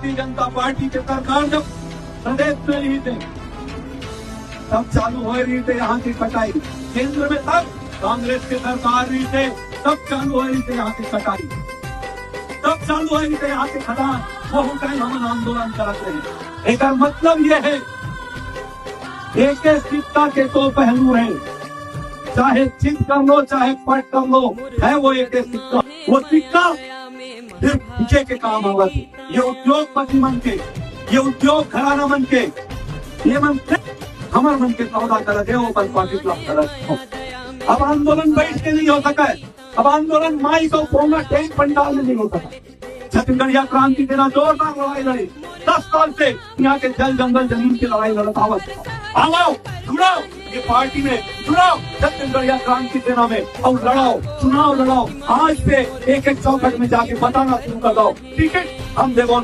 Bharatiya Janata party के सरकार जब प्रदेश में रही थे तब चालू हो रही थे यहाँ की कटाई। केंद्र में तब कांग्रेस के सरकार रही थे तब चालू हो रही थे यहाँ की कटाई, तब चालू हो रही थे यहाँ के खदान। वो टाइम हम आंदोलन करते हैं। एक मतलब ये है एक सिक्का के दो पहलू हैं, चाहे चित कर लो चाहे पट कर लो, है वो एक सिक्का। वो सिक्का फिर पीछे के काम होगा। ये उद्योगपति मन के, ये उद्योग घराना मन के, ये मन हमारे मन के सौदा कर रहे हो पर पार्टी कर रहे। अब आंदोलन बैठ के नहीं हो सका है, अब आंदोलन माई को कोना टेंट पंडाल में नहीं हो सका। छत्तीसगढ़ या क्रांति देना जोरदार लड़ाई लड़ी, 10 साल से यहाँ के जल जंगल जमीन की लड़ाई लड़ता हुआ। आओ जुड़ाओ, ये पार्टी में जुड़ाओ, छत्तीसगढ़ या क्रांति सेना में, और लड़ाओ, चुनाव लड़ाओ। आज से एक एक चौखट में जाके बताना शुरू कर दो, टिकट हम देवों।